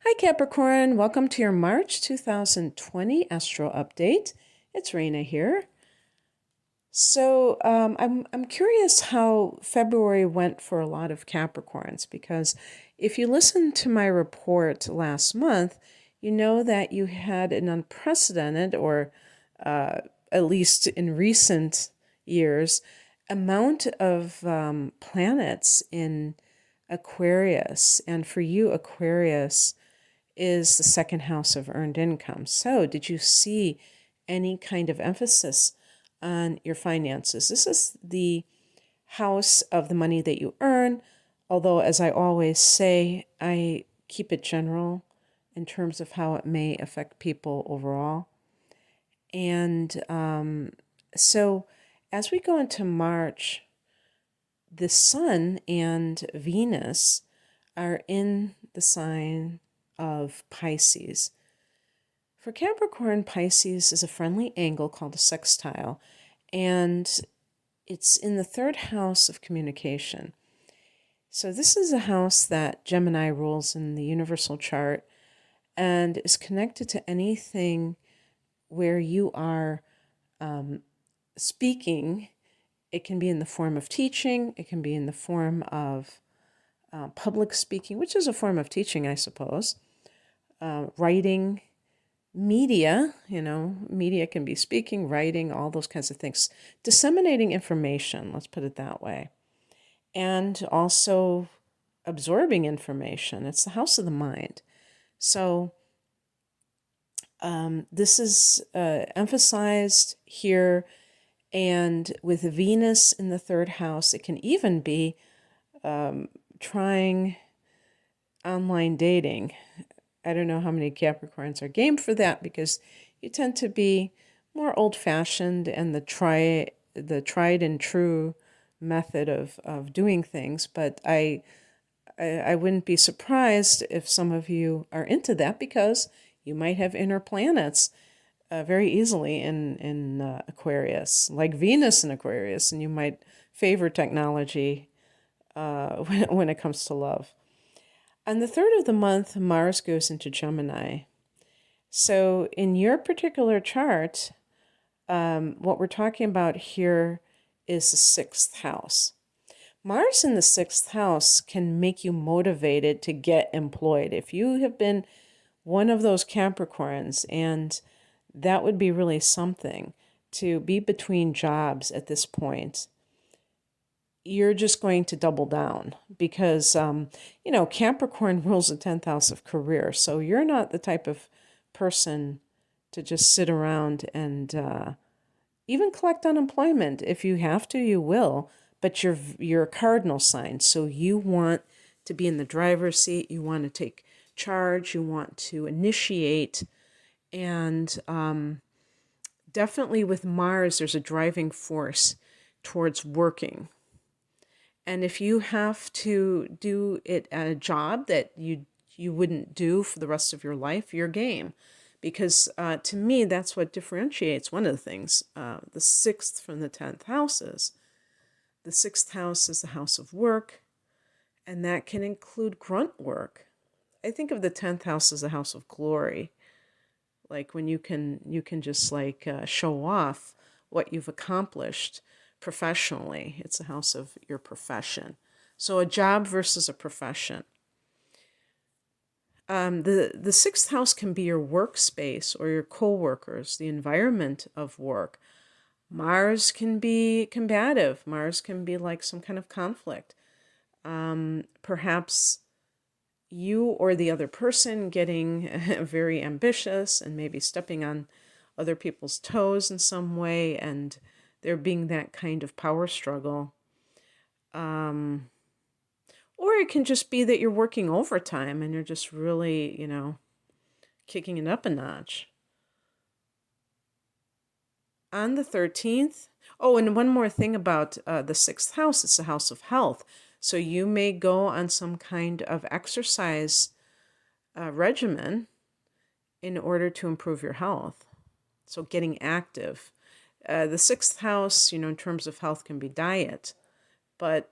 Hi Capricorn, welcome to your March 2020 Astro Update. It's Raina here. I'm curious how February went for a lot of Capricorns because if you listened to my report last month, you know that you had an unprecedented, or at least in recent years, amount of planets in Aquarius. And for you, Aquarius is the second house of earned income. So, did you see any kind of emphasis on your finances? This is the house of the money that you earn, although, as I always say, I keep it general in terms of how it may affect people overall. And so, as we go into March, the Sun and Venus are in the sign of Pisces. For Capricorn, Pisces is a friendly angle called a sextile, and it's in the third house of communication. So this is a house that Gemini rules in the universal chart and is connected to anything where you are speaking. It can be in the form of teaching, it can be in the form of public speaking, which is a form of teaching, I suppose. Writing, media, media can be speaking, writing, all those kinds of things. Disseminating information, let's put it that way. And also absorbing information. It's the house of the mind. So this is emphasized here. And with Venus in the third house, it can even be trying online dating. I don't know how many Capricorns are game for that because you tend to be more old-fashioned and the tried and true method of doing things. But I wouldn't be surprised if some of you are into that because you might have inner planets very easily in Aquarius, like Venus in Aquarius, and you might favor technology when it comes to love. On the 3rd of the month, Mars goes into Gemini. So in your particular chart, what we're talking about here is the 6th house. Mars in the 6th house can make you motivated to get employed. If you have been one of those Capricorns, and that would be really something to be between jobs at this point, you're just going to double down because, Capricorn rules the 10th house of career. So you're not the type of person to just sit around and even collect unemployment. If you have to, you will, but you're a cardinal sign. So you want to be in the driver's seat. You want to take charge. You want to initiate. And definitely with Mars, there's a driving force towards working. And if you have to do it at a job that you wouldn't do for the rest of your life, you're game. Because to me, that's what differentiates one of the things, the 6th from the 10th houses. The 6th house is the house of work, and that can include grunt work. I think of the 10th house as a house of glory, like when you can just show off what you've accomplished professionally. It's a house of your profession. So a job versus a profession. The 6th house can be your workspace or your co-workers, the environment of work. Mars can be combative. Mars can be like some kind of conflict. Perhaps you or the other person getting very ambitious and maybe stepping on other people's toes in some way, and there being that kind of power struggle. Or it can just be that you're working overtime and you're just really, kicking it up a notch. On the 13th, and one more thing about the 6th house, it's a house of health. So you may go on some kind of exercise regimen in order to improve your health. So getting active. The 6th house, in terms of health can be diet, but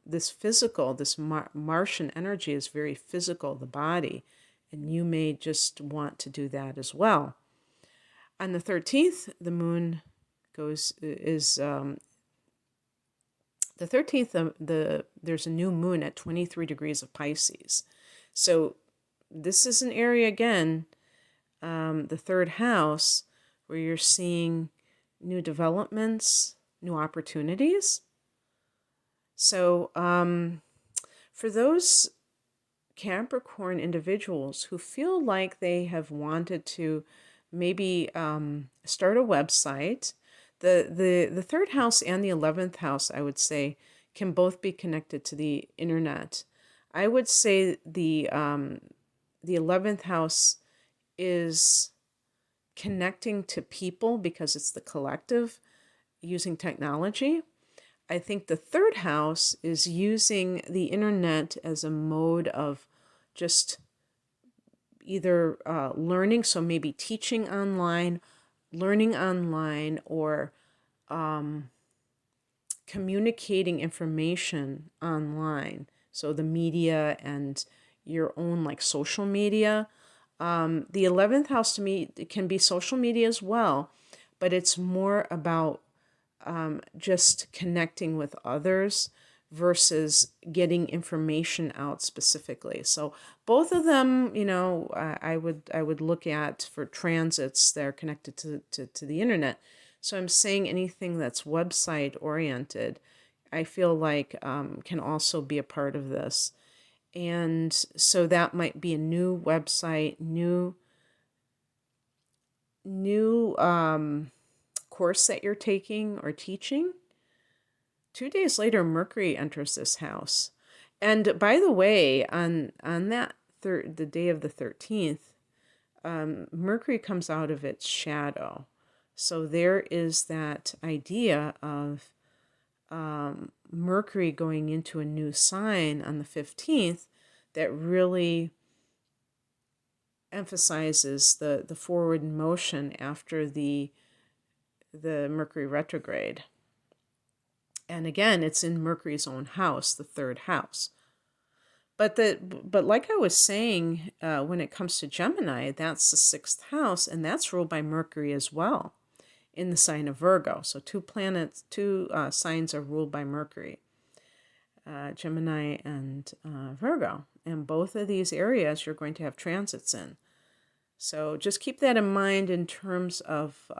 this physical, this Martian energy is very physical, the body. And you may just want to do that as well. On the 13th, the moon the 13th, there's a new moon at 23 degrees of Pisces. So this is an area, again, the third house, where you're seeing new developments, new opportunities. So for those Capricorn individuals who feel like they have wanted to maybe start a website, the third house and the 11th house, I would say, can both be connected to the internet. I would say the 11th house is connecting to people because it's the collective using technology. I think the third house is using the internet as a mode of just either learning, so maybe teaching online, learning online, or communicating information online. So the media and your own like social media. The 11th house to me can be social media as well, but it's more about just connecting with others versus getting information out specifically. So both of them, I would look at for transits that are connected to the internet. So I'm saying anything that's website oriented, I feel like can also be a part of this. And so that might be a new website, new course that you're taking or teaching. 2 days later, Mercury enters this house. And by the way, on that the day of the 13th, Mercury comes out of its shadow. So there is that idea of Mercury going into a new sign on the 15th that really emphasizes the forward motion after the Mercury retrograde. And again, it's in Mercury's own house, the third house. But like I was saying, when it comes to Gemini, that's the sixth house, and that's ruled by Mercury as well, in the sign of Virgo. So two signs are ruled by Mercury, Gemini and Virgo. And both of these areas you're going to have transits in. So just keep that in mind in terms of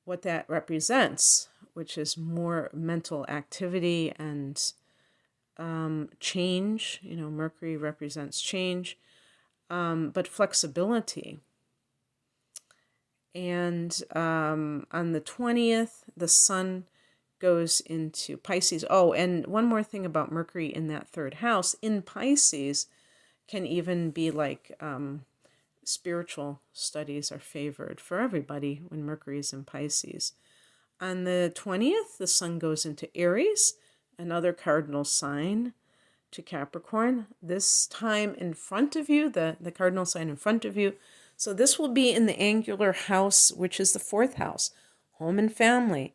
what that represents, which is more mental activity and change. Mercury represents change, but flexibility. And on the 20th, the sun goes into Pisces. Oh, and one more thing about Mercury in that third house, in Pisces, can even be like spiritual studies are favored for everybody when Mercury is in Pisces. On the 20th, the sun goes into Aries, another cardinal sign to Capricorn. This time in front of you, the cardinal sign in front of you. So this will be in the angular house, which is the fourth house, home and family.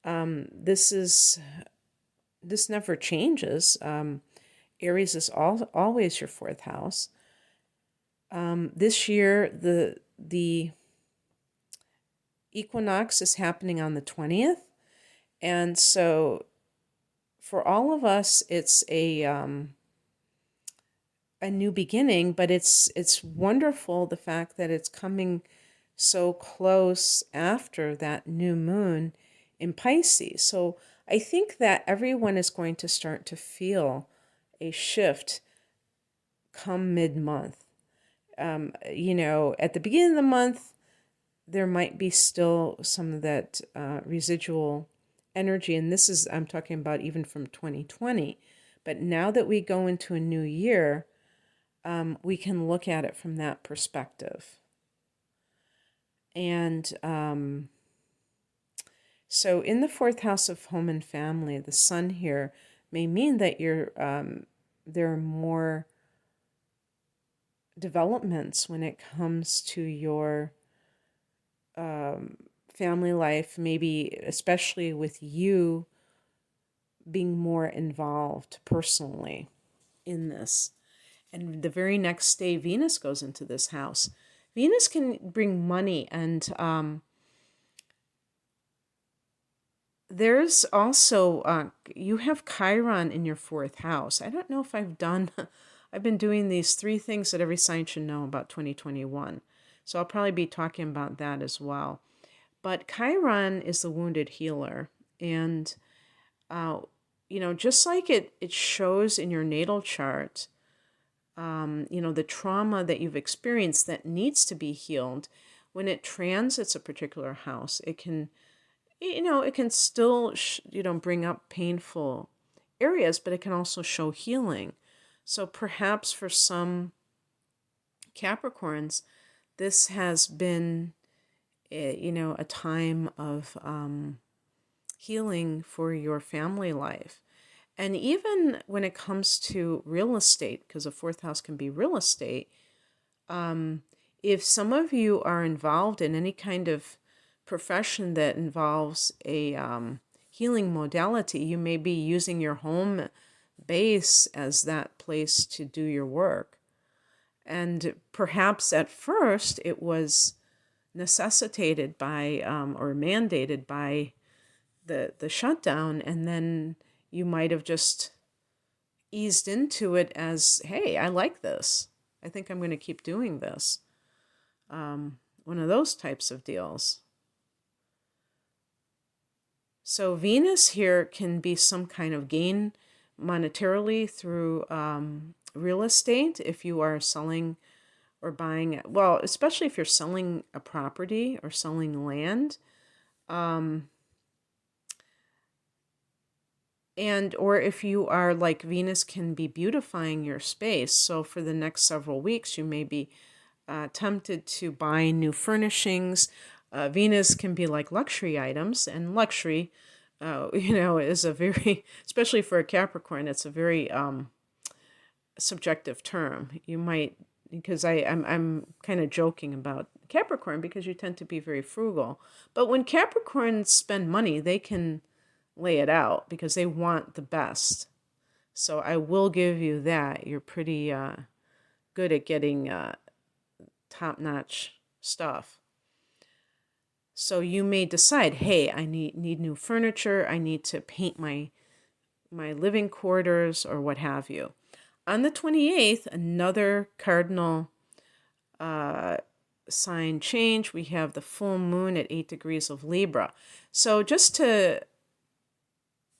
This never changes. Aries is always your fourth house. This year, the equinox is happening on the 20th. And so for all of us, it's a new beginning, but it's wonderful the fact that it's coming so close after that new moon in Pisces. So I think that everyone is going to start to feel a shift come mid-month. At the beginning of the month, there might be still some of that residual energy. And I'm talking about even from 2020. But now that we go into a new year, we can look at it from that perspective. And so in the fourth house of home and family, the sun here may mean that there are more developments when it comes to your family life, maybe especially with you being more involved personally in this. And the very next day, Venus goes into this house. Venus can bring money, and there's also, you have Chiron in your fourth house. I don't know if I've been doing these 3 things that every sign should know about 2021. So I'll probably be talking about that as well. But Chiron is the wounded healer. And, just like it shows in your natal chart, the trauma that you've experienced that needs to be healed, when it transits a particular house, it can still, bring up painful areas, but it can also show healing. So perhaps for some Capricorns, this has been, a time of healing for your family life. And even when it comes to real estate, because a fourth house can be real estate, if some of you are involved in any kind of profession that involves a healing modality, you may be using your home base as that place to do your work. And perhaps at first it was necessitated by or mandated by the shutdown, and then you might have just eased into it as, hey, I like this. I think I'm going to keep doing this. One of those types of deals. So Venus here can be some kind of gain monetarily through real estate if you are selling or buying, well, especially if you're selling a property or selling land. And or if you are like Venus can be beautifying your space. So for the next several weeks, you may be tempted to buy new furnishings. Venus can be like luxury items, and luxury, is a very, especially for a Capricorn, it's a very subjective term. You might, because I'm kind of joking about Capricorn because you tend to be very frugal. But when Capricorns spend money, they can lay it out because they want the best. So I will give you that. You're pretty good at getting top-notch stuff. So you may decide, hey, I need new furniture. I need to paint my living quarters or what have you. On the 28th, another cardinal sign change. We have the full moon at 8 degrees of Libra. So just to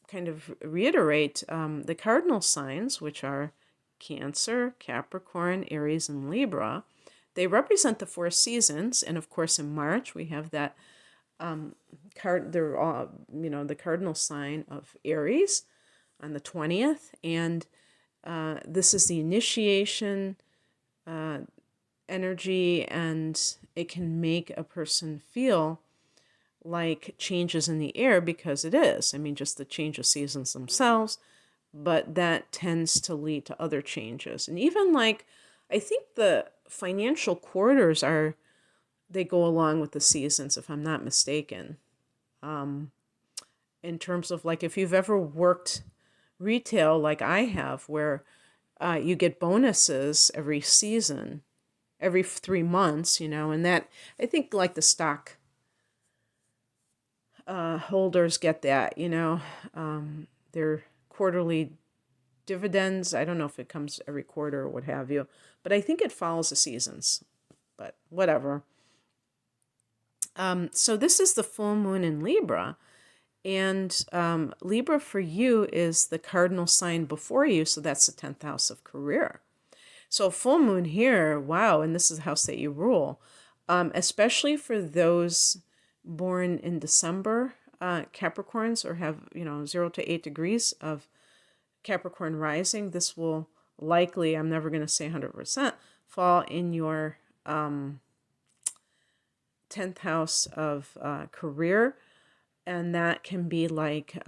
kind of reiterate, the cardinal signs, which are Cancer, Capricorn, Aries, and Libra, they represent the 4 seasons. And of course, in March, we have that they're all, the cardinal sign of Aries on the 20th. And this is the initiation energy, and it can make a person feel like changes in the air, because it is. I mean, just the change of seasons themselves, but that tends to lead to other changes. And even like, I think the financial quarters they go along with the seasons, if I'm not mistaken. In terms of like, if you've ever worked retail like I have, where you get bonuses every season, every 3 months, and that, I think like the stock holders get that, their quarterly dividends. I don't know if it comes every quarter or what have you, but I think it follows the seasons, but whatever. So this is the full moon in Libra, and Libra for you is the cardinal sign before you, so that's the 10th house of career. So full moon here, wow, and this is the house that you rule, especially for those born in December, Capricorns, or have 0 to 8 degrees of Capricorn rising. This will likely, I'm never going to say 100%, fall in your 10th house of career, and that can be like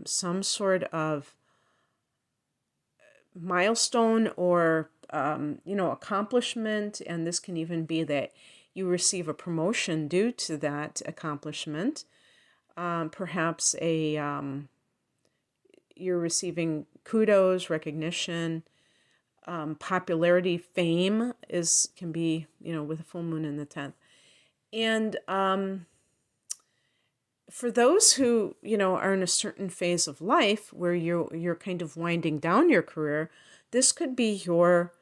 some sort of milestone or accomplishment, and this can even be that you receive a promotion due to that accomplishment. Perhaps you're receiving kudos, recognition, popularity, fame can be, with a full moon in the 10th. And for those who, are in a certain phase of life where you're kind of winding down your career, this could be your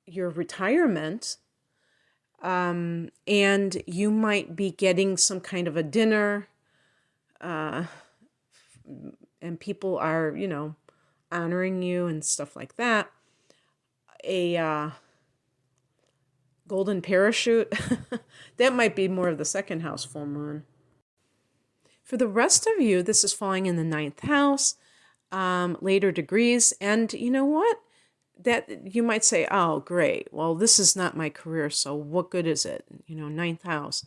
retirement. And you might be getting some kind of a dinner, and people are, honoring you and stuff like that. A golden parachute, that might be more of the second house full moon. For the rest of you, this is falling in the 9th house, later degrees. And you know what? That you might say, oh, great. Well, this is not my career, so what good is it? 9th house.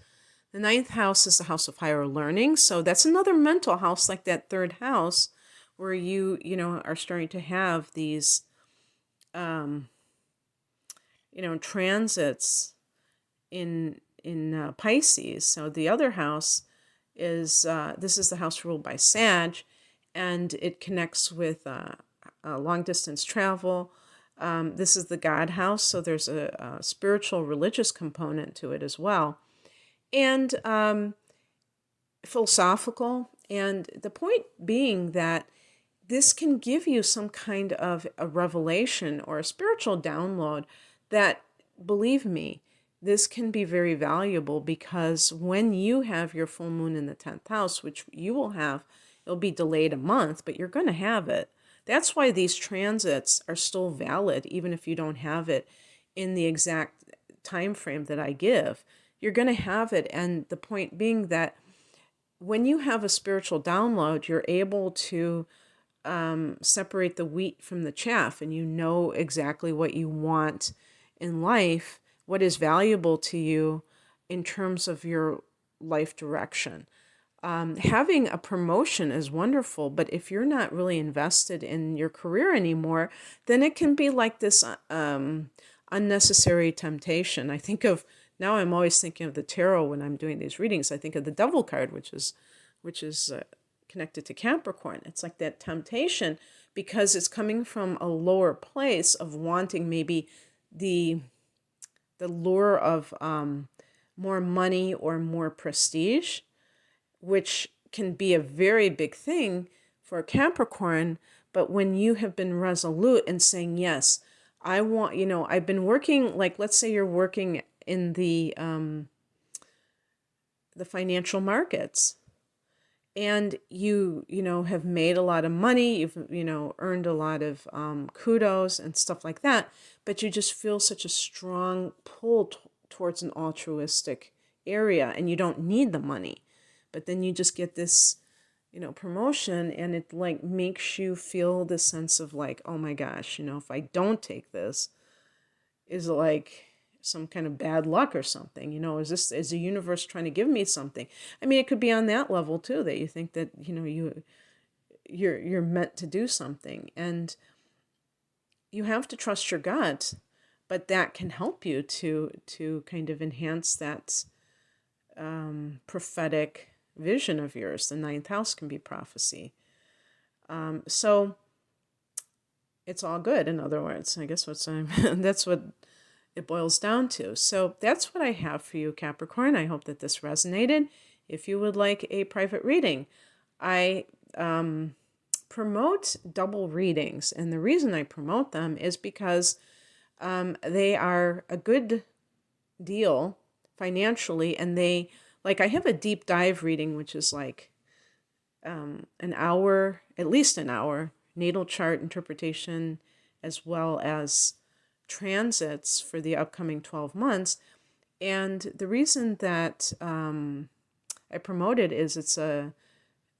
The 9th house is the house of higher learning. So that's another mental house, like that 3rd house, where you are starting to have these, transits in Pisces. So the other house is, this is the house ruled by Sag, and it connects with long distance travel. This is the God house, so there's a spiritual, religious component to it as well. And philosophical. And the point being that this can give you some kind of a revelation or a spiritual download that, believe me, this can be very valuable, because when you have your full moon in the 10th house, which you will have, it'll be delayed a month, but you're going to have it. That's why these transits are still valid, even if you don't have it in the exact time frame that I give. You're going to have it. And the point being that when you have a spiritual download, you're able to separate the wheat from the chaff, and you know exactly what you want in life, what is valuable to you in terms of your life direction. Having a promotion is wonderful, but if you're not really invested in your career anymore, then it can be like this unnecessary temptation. Now I'm always thinking of the tarot when I'm doing these readings. I think of the Devil card, which is connected to Capricorn. It's like that temptation, because it's coming from a lower place of wanting maybe the lure of more money or more prestige, which can be a very big thing for a Capricorn. But when you have been resolute in saying, yes, I want, I've been working, like, let's say you're working in the financial markets, and you have made a lot of money, you've, earned a lot of kudos and stuff like that, but you just feel such a strong pull towards an altruistic area, and you don't need the money. But then you just get this, promotion, and it like makes you feel this sense of like, oh my gosh, if I don't take this, is like some kind of bad luck or something, is the universe trying to give me something? I mean, it could be on that level too, that you think that, you're meant to do something, and you have to trust your gut, but that can help you to kind of enhance that prophetic vision of yours. The 9th house can be prophecy. So it's all good, in other words. I guess that's what it boils down to. So that's what I have for you, Capricorn. I hope that this resonated. If you would like a private reading, I promote double readings. And the reason I promote them is because they are a good deal financially, and I have a deep dive reading, which is like an hour, at least an hour, natal chart interpretation, as well as transits for the upcoming 12 months. And the reason that I promote it is it's a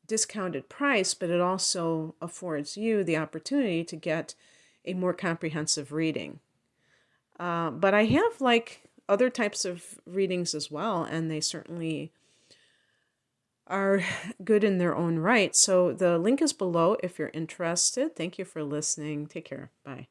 discounted price, but it also affords you the opportunity to get a more comprehensive reading. But I have other types of readings as well, and they certainly are good in their own right. So the link is below if you're interested. Thank you for listening. Take care. Bye.